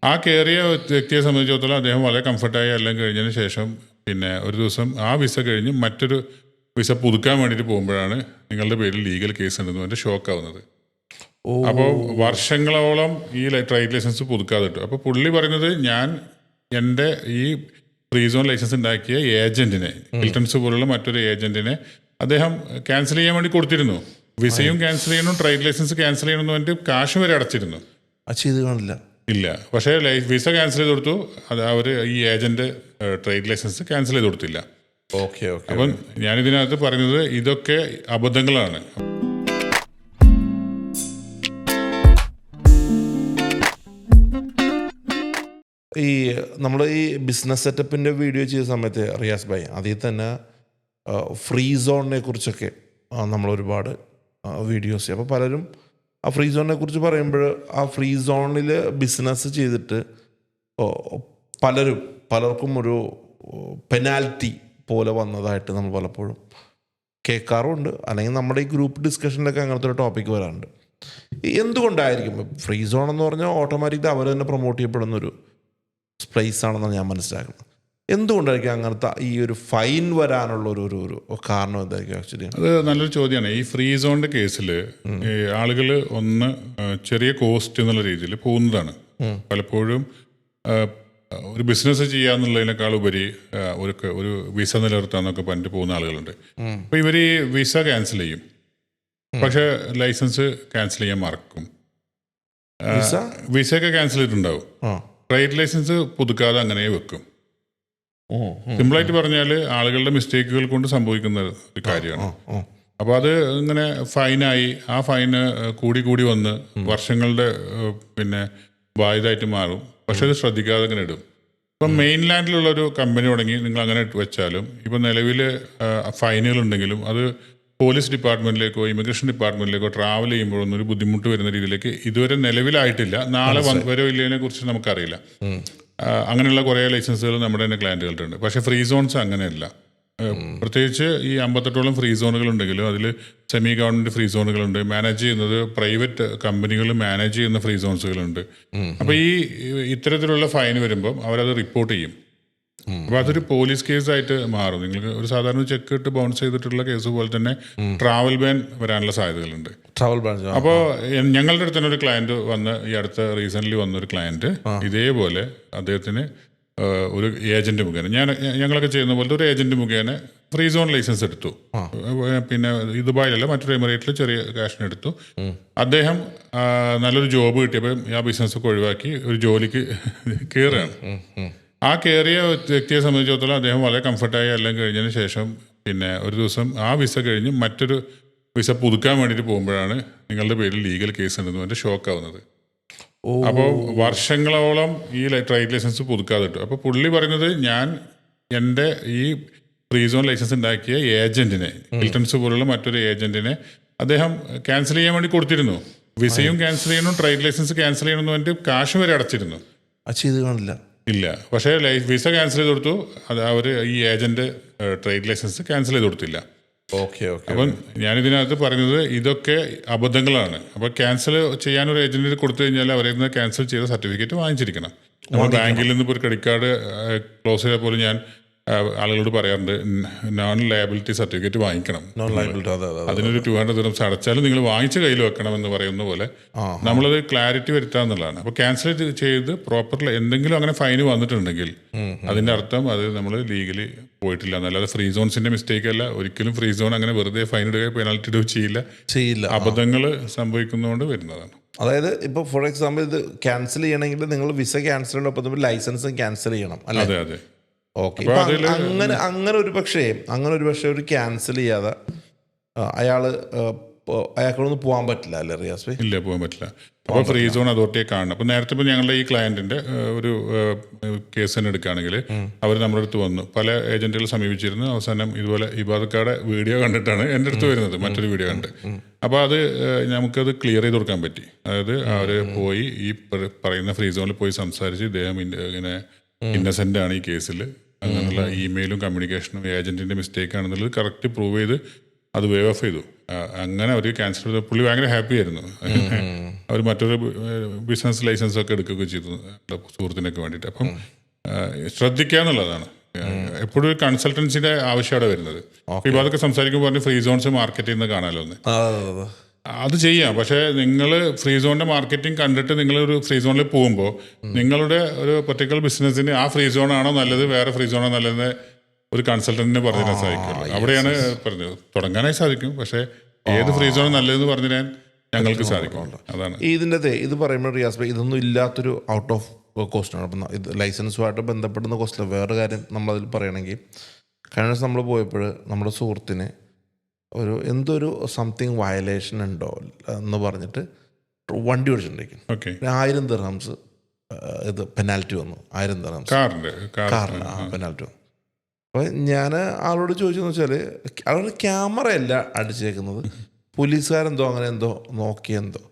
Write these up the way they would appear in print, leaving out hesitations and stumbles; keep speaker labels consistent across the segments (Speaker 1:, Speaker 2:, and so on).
Speaker 1: ആ കയറിയ വ്യക്തിയെ സംബന്ധിച്ചിടത്തോളം അദ്ദേഹം വളരെ കംഫർട്ടായി എല്ലാം കഴിഞ്ഞതിന് ശേഷം പിന്നെ ഒരു ദിവസം ആ വിസ കഴിഞ്ഞ് മറ്റൊരു വിസ പുതുക്കാൻ വേണ്ടിയിട്ട് പോകുമ്പോഴാണ് നിങ്ങളുടെ പേരിൽ ലീഗൽ കേസ് ഉണ്ടെന്ന് പറഞ്ഞിട്ട് ഷോക്കാവുന്നത്. അപ്പോൾ വർഷങ്ങളോളം ഈ ട്രേഡ് ലൈസൻസ് പുതുക്കാതെ കിട്ടും. അപ്പോൾ പുള്ളി പറയുന്നത് ഞാൻ എൻ്റെ ഈ ഫ്രീ സോൺ ലൈസൻസ് ഉണ്ടാക്കിയ ഏജന്റിനെ, ഹിൽട്ടൺസ് പോലുള്ള മറ്റൊരു ഏജന്റിനെ അദ്ദേഹം ക്യാൻസൽ ചെയ്യാൻ വേണ്ടി കൊടുത്തിരുന്നു. വിസയും ക്യാൻസൽ ചെയ്യണം, ട്രേഡ് ലൈസൻസ് ക്യാൻസൽ ചെയ്യണമെന്ന് പറഞ്ഞിട്ട് കാശ് വരെ അടച്ചിരുന്നു. ഇല്ല, പക്ഷേ വിസ ക്യാൻസൽ ചെയ്ത് കൊടുത്തു. അത് അവർ ഈ ഏജന്റ് ട്രേഡ് ലൈസൻസ് ക്യാൻസൽ ചെയ്ത് കൊടുത്തില്ല. അപ്പം ഞാനിതിനകത്ത് പറയുന്നത് ഇതൊക്കെ അബദ്ധങ്ങളാണ്.
Speaker 2: ഈ നമ്മൾ ഈ ബിസിനസ് സെറ്റപ്പിൻ്റെ വീഡിയോ ചെയ്ത സമയത്ത് റിയാസ് ഭായ് അതിൽ തന്നെ ഫ്രീ സോണിനെ കുറിച്ചൊക്കെ നമ്മളൊരുപാട് വീഡിയോസ് ചെയ്യും. അപ്പോൾ പലരും ആ ഫ്രീ സോണിനെ കുറിച്ച് പറയുമ്പോൾ ആ ഫ്രീ സോണിൽ ബിസിനസ് ചെയ്തിട്ട് പലർക്കും ഒരു പെനാൽറ്റി പോലെ വന്നതായിട്ട് നമ്മൾ പലപ്പോഴും കേൾക്കാറുമുണ്ട്. അല്ലെങ്കിൽ നമ്മുടെ ഈ ഗ്രൂപ്പ് ഡിസ്കഷനിലൊക്കെ അങ്ങനത്തെ ഒരു ടോപ്പിക്ക് വരാറുണ്ട്. എന്തുകൊണ്ടായിരിക്കും ഫ്രീ സോൺ എന്ന് പറഞ്ഞാൽ ഓട്ടോമാറ്റിക്കലി അവർ തന്നെ പ്രൊമോട്ട് ചെയ്യപ്പെടുന്നൊരു പ്ലേസ് ആണെന്നാണ് ഞാൻ മനസ്സിലാക്കുന്നത്. എന്തുകൊണ്ടായിരിക്കും അങ്ങനത്തെ ഈ ഒരു ഫൈൻ വരാനുള്ള ഒരു കാരണം എന്തായിരിക്കും ആക്ച്വലി?
Speaker 1: അത് നല്ലൊരു ചോദ്യമാണ്. ഈ ഫ്രീ സോണിന്റെ കേസിൽ ആളുകൾ ഒന്ന് ചെറിയ കോസ്റ്റ് എന്നുള്ള രീതിയിൽ പോകുന്നതാണ്. പലപ്പോഴും ഒരു ബിസിനസ് ചെയ്യാന്നുള്ളതിനേക്കാൾ ഉപരി ഒരു വിസ നിലനിർത്താന്നൊക്കെ പറഞ്ഞിട്ട് പോകുന്ന ആളുകളുണ്ട്. അപ്പോൾ ഇവർ ഈ വിസ ക്യാൻസൽ ചെയ്യും, പക്ഷെ ലൈസൻസ് ക്യാൻസൽ ചെയ്യാൻ മറക്കും. വിസയൊക്കെ ക്യാൻസൽ ചെയ്തിട്ടുണ്ടാവും, ട്രേഡ് ലൈസൻസ് പുതുക്കാതെ അങ്ങനെ വെക്കും. സിമ്പിളായിട്ട് പറഞ്ഞാൽ ആളുകളുടെ മിസ്റ്റേക്കുകൾ കൊണ്ട് സംഭവിക്കുന്ന ഒരു കാര്യമാണ്. അപ്പോൾ അത് ഇങ്ങനെ ഫൈനായി ആ ഫൈന് കൂടി വന്ന് വർഷങ്ങളുടെ പിന്നെ ബാധ്യതയായിട്ട് മാറും. പക്ഷെ അത് ശ്രദ്ധിക്കാതെ അങ്ങനെ ഇടും. ഇപ്പം മെയിൻലാൻഡിലുള്ളൊരു കമ്പനി തുടങ്ങി നിങ്ങൾ അങ്ങനെ വെച്ചാലും ഇപ്പം നിലവിൽ ഫൈനുകളുണ്ടെങ്കിലും അത് പോലീസ് ഡിപ്പാർട്ട്മെന്റിലേക്കോ ഇമിഗ്രേഷൻ ഡിപ്പാർട്ട്മെന്റിലേക്കോ ട്രാവൽ ചെയ്യുമ്പോഴൊന്നും ഒരു ബുദ്ധിമുട്ട് വരുന്ന രീതിയിലേക്ക് ഇതുവരെ നിലവിലായിട്ടില്ല. നാളെ വരോ ഇല്ലതിനെ കുറിച്ച് നമുക്കറിയില്ല. അങ്ങനെയുള്ള കുറേ ലൈസൻസുകൾ നമ്മുടെ തന്നെ ക്ലയൻറ്റുകളുണ്ട്. പക്ഷേ ഫ്രീ സോൺസ് അങ്ങനെയല്ല. പ്രത്യേകിച്ച് ഈ 58ഓളം ഫ്രീ സോണുകൾ ഉണ്ടെങ്കിലും അതിൽ സെമി ഗവൺമെൻറ് ഫ്രീ സോണുകളുണ്ട്, മാനേജ് ചെയ്യുന്നത് പ്രൈവറ്റ് കമ്പനികൾ മാനേജ് ചെയ്യുന്ന ഫ്രീ സോൺസുകളുണ്ട്. അപ്പോൾ ഈ ഇത്തരത്തിലുള്ള ഫൈൻ വരുമ്പം അവരത് റിപ്പോർട്ട് ചെയ്യും. അപ്പോൾ അതൊരു പോലീസ് കേസായിട്ട് മാറും. നിങ്ങൾക്ക് ഒരു സാധാരണ ചെക്ക് ഇട്ട് ബൗൺസ് ചെയ്തിട്ടുള്ള കേസ് പോലെ തന്നെ ട്രാവൽ ബാൻ വരാനുള്ള സാധ്യതകളുണ്ട്. അപ്പോൾ ഞങ്ങളുടെ അടുത്ത് തന്നെ ഒരു ക്ലയൻറ്റ് വന്ന് ഈ അടുത്ത റീസെൻ്റ്ലി വന്നൊരു ക്ലയൻറ്റ് ഇതേപോലെ അദ്ദേഹത്തിന് ഒരു ഏജന്റ് മുഖേന ഞങ്ങളൊക്കെ ചെയ്യുന്ന പോലത്തെ ഒരു ഏജന്റ് മുഖേന ഫ്രീ സോൺ ലൈസൻസ് എടുത്തു. പിന്നെ ദുബായിലല്ല, മറ്റൊരു എമിറേറ്റിൽ ചെറിയ കാഷിനെടുത്തു. അദ്ദേഹം നല്ലൊരു ജോബ് കിട്ടിയപ്പോൾ ആ ബിസിനസ്സൊക്കെ ഒഴിവാക്കി ഒരു ജോലിക്ക് കയറുകയാണ്. ആ കയറിയ വ്യക്തിയെ സംബന്ധിച്ചിടത്തോളം അദ്ദേഹം വളരെ കംഫർട്ടായി എല്ലാം കഴിഞ്ഞതിന് ശേഷം പിന്നെ ഒരു ദിവസം ആ വിസ കഴിഞ്ഞ് മറ്റൊരു വിസ പുതുക്കാൻ വേണ്ടിയിട്ട് പോകുമ്പോഴാണ് നിങ്ങളുടെ പേരിൽ ലീഗൽ കേസ് ഉണ്ടെന്ന് പറഞ്ഞിട്ട് ഷോക്കാവുന്നത്. അപ്പോൾ വർഷങ്ങളോളം ഈ ട്രേഡ് ലൈസൻസ് പുതുക്കാതെ കിട്ടും. അപ്പോൾ പുള്ളി പറയുന്നത് ഞാൻ എൻ്റെ ഈ ഫ്രീ സോൺ ലൈസൻസ് ഉണ്ടാക്കിയ ഏജന്റിനെ, ഹിൽട്ടൺസ് പോലുള്ള മറ്റൊരു ഏജന്റിനെ അദ്ദേഹം ക്യാൻസൽ ചെയ്യാൻ വേണ്ടി കൊടുത്തിരുന്നു. വിസയും ക്യാൻസൽ ചെയ്യണം, ട്രേഡ് ലൈസൻസ് ക്യാൻസൽ ചെയ്യണമെന്ന് പറഞ്ഞിട്ട് കാശ് വരെ അടച്ചിരുന്നു. ഇല്ല, പക്ഷേ വിസ ക്യാൻസൽ ചെയ്ത് കൊടുത്തു. അത് അവർ ഈ ഏജന്റ് ട്രേഡ് ലൈസൻസ് ക്യാൻസൽ ചെയ്ത് കൊടുത്തില്ല. അപ്പം ഞാനിതിനകത്ത് പറയുന്നത് ഇതൊക്കെ അബദ്ധങ്ങളാണ്. അപ്പോൾ ക്യാൻസൽ ചെയ്യാനൊരു ഏജന്റിന് കൊടുത്തു കഴിഞ്ഞാൽ അവരിൽ നിന്ന് ക്യാൻസൽ ചെയ്ത സർട്ടിഫിക്കറ്റ് വാങ്ങിച്ചിരിക്കണം. നമ്മൾ ബാങ്കിൽ നിന്ന് ഇപ്പോൾ ഒരു ക്രെഡിറ്റ് കാർഡ് ക്ലോസ് ചെയ്താൽ പോലും ഞാൻ ആളുകളോട് പറയാറുണ്ട് നോൺ ലയബിലിറ്റി സർട്ടിഫിക്കറ്റ് വാങ്ങിക്കണം. അതിനൊരു 200 ദിർഹംസ് അടച്ചാലും നിങ്ങൾ വാങ്ങിച്ച കയ്യിൽ വെക്കണം എന്ന് പറയുന്ന പോലെ നമ്മളത് ക്ലാരിറ്റി വരുത്താന്നുള്ളതാണ്. അപ്പോൾ ക്യാൻസൽ ചെയ്ത് പ്രോപ്പർലി എന്തെങ്കിലും അങ്ങനെ ഫൈന് വന്നിട്ടുണ്ടെങ്കിൽ അതിന്റെ അർത്ഥം അത് നമ്മൾ ലീഗലി പോയിട്ടില്ല എന്നല്ലാതെ ഫ്രീ സോൺസിന്റെ മിസ്റ്റേക്ക് അല്ല. ഒരിക്കലും ഫ്രീ സോൺ അങ്ങനെ വെറുതെ ഫൈൻ ഇടുകയോ പെനാൽറ്റി ഇടുകയോ ചെയ്യില്ല. അബദ്ധങ്ങൾ സംഭവിക്കുന്നതുകൊണ്ട് വരുന്നതാണ്.
Speaker 2: അതായത് ഇപ്പോൾ ഫോർ എക്സാമ്പിൾ ഇത് ക്യാൻസൽ ചെയ്യണമെങ്കിൽ നിങ്ങൾ വിസ ക്യാൻസൽ ചെയ്യണം, ലൈസൻസും ക്യാൻസൽ ചെയ്യണം. അതെ. ഓക്കെ. അങ്ങനെ ഒരു പക്ഷേ ഒരു ക്യാൻസൽ ചെയ്യാതെ അയാൾക്കൊന്നും പോകാൻ പറ്റില്ല അല്ലേ റിയാസ് ഭായ്?
Speaker 1: ഇല്ല, പോകാൻ പറ്റില്ല. അപ്പോൾ ഫ്രീ സോൺ അതോറിറ്റിയെ കാണണം. അപ്പോൾ നേരത്തെ ഇപ്പോൾ ഞങ്ങളുടെ ഈ ക്ലയൻറ്റിൻ്റെ ഒരു കേസ് തന്നെ എടുക്കുകയാണെങ്കിൽ അവർ നമ്മുടെ അടുത്ത് വന്നു, പല ഏജന്റുകൾ സമീപിച്ചിരുന്നു. അവസാനം ഇതുപോലെ ഇബാദക്കാടെ വീഡിയോ കണ്ടിട്ടാണ് എൻ്റെ അടുത്ത് വരുന്നത്, മറ്റൊരു വീഡിയോ കണ്ട്. അപ്പോൾ അത് നമുക്കത് ക്ലിയർ ചെയ്ത് കൊടുക്കാൻ പറ്റി. അതായത് അവർ പോയി ഈ പറയുന്ന ഫ്രീ സോണിൽ പോയി സംസാരിച്ച് ഇദ്ദേഹം ഇങ്ങനെ ഇന്നസെൻ്റ് ആണ് ഈ കേസിൽ, അങ്ങനെയുള്ള ഇമെയിലും കമ്മ്യൂണിക്കേഷനും ഏജന്റിന്റെ മിസ്റ്റേക്ക് ആണെന്നുള്ളത് കറക്റ്റ് പ്രൂവ് ചെയ്ത് അത് വേവ് ഓഫ് ചെയ്തു. അങ്ങനെ അവർ ക്യാൻസൽ ചെയ്ത പുള്ളി ഭയങ്കര ഹാപ്പി ആയിരുന്നു. അവർ മറ്റൊരു ബിസിനസ് ലൈസൻസ് ഒക്കെ എടുക്കുകയൊക്കെ ചെയ്തു സുഹൃത്തിനൊക്കെ വേണ്ടിയിട്ട്. അപ്പം ശ്രദ്ധിക്കുക എന്നുള്ളതാണ്. എപ്പോഴും ഒരു കൺസൾട്ടൻസിന്റെ ആവശ്യമാണ് വരുന്നത്. ഇപ്പോൾ അതൊക്കെ സംസാരിക്കുമ്പോൾ പറഞ്ഞ് ഫ്രീ സോൺസ് മാർക്കറ്റ് ചെയ്യുന്ന കാണാമല്ലോ ഒന്ന്. അത് ചെയ്യാം. പക്ഷേ നിങ്ങൾ ഫ്രീ സോണിന്റെ മാർക്കറ്റിംഗ് കണ്ടിട്ട് നിങ്ങളൊരു ഫ്രീ സോണിൽ പോകുമ്പോൾ നിങ്ങളുടെ ഒരു പെർട്ടിക്കുലർ ബിസിനസ്സിന് ആ ഫ്രീ സോൺ ആണോ നല്ലത്, വേറെ ഫ്രീ സോണോ നല്ലതെന്ന് ഒരു കൺസൾട്ടന്റിനെ പറഞ്ഞു തരാൻ സാധിക്കുമല്ലോ. അവിടെയാണ് പറഞ്ഞത്. തുടങ്ങാനായി സാധിക്കും, പക്ഷേ ഏത് ഫ്രീ സോൺ നല്ലതെന്ന് പറഞ്ഞു തരാൻ ഞങ്ങൾക്ക് സാധിക്കും. അതാണ്
Speaker 2: ഇത് പറയുമ്പോൾ റിയാസ് ഭായി, ഇതൊന്നും ഇല്ലാത്തൊരു ഔട്ട് ഓഫ് ക്വസ്റ്റ്യൻ ആണ്. അപ്പം ഇത് ലൈസൻസുമായിട്ട് ബന്ധപ്പെടുന്ന ക്വസ്റ്റ്യൻ. വേറെ കാര്യം നമ്മളതിൽ പറയുകയാണെങ്കിൽ, കഴിഞ്ഞ ദിവസം നമ്മൾ പോയപ്പോൾ നമ്മുടെ സുഹൃത്തിന് എന്തൊരു സംതിങ് വയലേഷൻ ഉണ്ടോ എന്ന് പറഞ്ഞിട്ട് വണ്ടി ഓടിച്ചിട്ടുണ്ടായിരിക്കും. 1000 ദിർഹംസ് ഇത് പെനാൽറ്റി വന്നു. 1000 ദിർഹംസ് കാറിന് പെനാൽറ്റി വന്നു. അപ്പോൾ ഞാൻ ആളോട് ചോദിച്ചെന്ന് വെച്ചാൽ, ആളോട് ക്യാമറയല്ല അടിച്ചേക്കുന്നത്, പോലീസുകാരെന്തോ അങ്ങനെ എന്തോ നോക്കിയെന്തോ.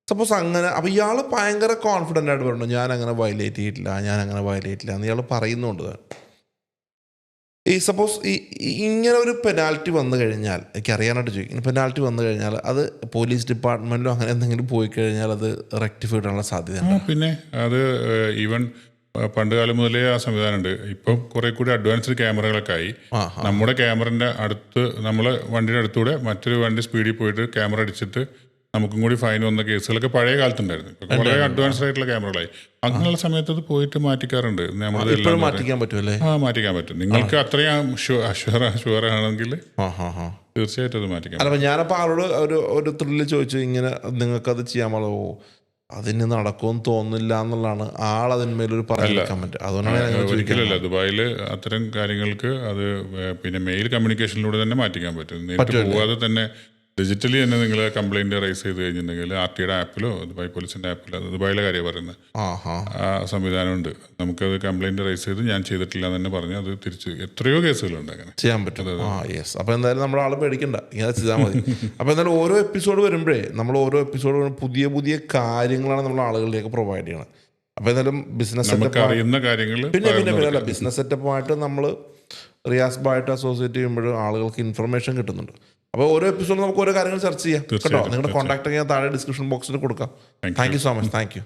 Speaker 2: സപ്പോസ് അങ്ങനെ. അപ്പോൾ ഇയാൾ ഭയങ്കര കോൺഫിഡൻ്റ് ആയിട്ട് പറഞ്ഞു, ഞാൻ അങ്ങനെ വയലേറ്റ് ചെയ്തിട്ടില്ല എന്ന് ഇയാൾ പറയുന്നുണ്ട്. സപ്പോസ് ഇങ്ങനെ ഒരു പെനാൽറ്റി വന്നു കഴിഞ്ഞാൽ, എനിക്ക് അറിയാനായിട്ട് ചോദിക്കും, പെനാൽറ്റി വന്നു കഴിഞ്ഞാൽ അത് പോലീസ് ഡിപ്പാർട്ട്മെൻറ്റിലോ അങ്ങനെ എന്തെങ്കിലും പോയി കഴിഞ്ഞാൽ അത് റെക്ടിഫൈ ചെയ്യാനുള്ള സാധ്യത?
Speaker 1: പിന്നെ അത് ഈവൻ പണ്ട് കാലം മുതലേ ആ സംവിധാനമുണ്ട്. ഇപ്പം കുറെ കൂടി അഡ്വാൻസ്ഡ് ക്യാമറകളൊക്കെ ആയി. നമ്മുടെ ക്യാമറന്റെ അടുത്ത്, നമ്മളെ വണ്ടിയുടെ അടുത്തൂടെ മറ്റൊരു വണ്ടി സ്പീഡിൽ പോയിട്ട് ക്യാമറ അടിച്ചിട്ട് നമുക്കും കൂടി ഫൈൻ വന്ന കേസുകളൊക്കെ പഴയ കാലത്തുണ്ടായിരുന്നു. ഇപ്പൊ വളരെ അഡ്വാൻസ്ഡ് ആയിട്ടുള്ള ക്യാമറകളായി. അങ്ങനെയുള്ള സമയത്ത് അത് പോയിട്ട് മാറ്റിക്കാറുണ്ട്.
Speaker 2: മാറ്റിക്കാൻ പറ്റുമല്ലേ?
Speaker 1: മാറ്റിക്കാൻ പറ്റും. നിങ്ങൾക്ക് അത്രയും ഷുവർ ആണെങ്കിൽ തീർച്ചയായിട്ടും അത് മാറ്റിക്കാം.
Speaker 2: അല്ല, ഞാനപ്പോൾ ആളോട് ഒരു ത്രില്ല് ചോദിച്ചു, ഇങ്ങനെ നിങ്ങൾക്കത് ചെയ്യാമോ? അതിന് നടക്കുമെന്ന് തോന്നുന്നില്ല എന്നുള്ളതാണ് ആളതിന്മേലൊരു പറഞ്ഞ കമന്റ്. അതുകൊണ്ടാണ്
Speaker 1: ഒരിക്കലല്ല, ദുബായിൽ അത്തരം കാര്യങ്ങൾക്ക് അത് പിന്നെ മെയിൽ കമ്മ്യൂണിക്കേഷനിലൂടെ തന്നെ മാറ്റിക്കാൻ പറ്റും. നേരിട്ട് പോവാതെ തന്നെ ഡിജിറ്റലി തന്നെ നിങ്ങൾ കംപ്ലൈന്റ് റൈസ് ചെയ്ത് കഴിഞ്ഞിട്ടുണ്ടെങ്കിൽ RTയുടെ ആപ്പിലോ ദുബായ് പോലീസിന്റെ ആപ്പിലോ, ദുബായിലെ കാര്യം പറയുന്നത്, ആ സംവിധാനമുണ്ട്. നമുക്കത് കംപ്ലൈന്റ് റൈസ് ചെയ്ത് ഞാൻ ചെയ്തിട്ടില്ല എന്ന് തന്നെ പറഞ്ഞ് അത് തിരിച്ച് എത്രയോ കേസുകളുണ്ട് അങ്ങനെ
Speaker 2: ചെയ്യാൻ പറ്റും. അപ്പോൾ എന്തായാലും നമ്മുടെ ആൾ പേടിക്കണ്ട, ഇങ്ങനെ ചെയ്താൽ മതി. അപ്പോൾ എന്തായാലും ഓരോ എപ്പിസോഡ് വരുമ്പോഴേ നമ്മൾ ഓരോ എപ്പിസോഡ് പുതിയ പുതിയ കാര്യങ്ങളാണ് നമ്മൾ ആളുകളിലേക്ക് പ്രൊവൈഡ് ചെയ്യണം. അപ്പോൾ എന്തായാലും ബിസിനസ് സെറ്റപ്പ്
Speaker 1: അറിയുന്ന കാര്യങ്ങൾ
Speaker 2: പിന്നെ ബിസിനസ് സെറ്റപ്പുമായിട്ട് നമ്മൾ റിയാസ് ബായിട്ട് അസോസിയേറ്റ് ചെയ്യുമ്പോൾ ആളുകൾക്ക് ഇൻഫർമേഷൻ കിട്ടുന്നുണ്ട്. അപ്പോൾ ഓരോ എപ്പിസോഡിൽ നമുക്ക് ഓരോ കാര്യങ്ങൾ ചർച്ച ചെയ്യാം കേട്ടോ. നിങ്ങളുടെ കോൺടാക്ട് ഞാൻ താഴെ ഡിസ്ക്രിപ്ഷൻ ബോക്സിൽ കൊടുക്കാം. Thank you so much. Thank you.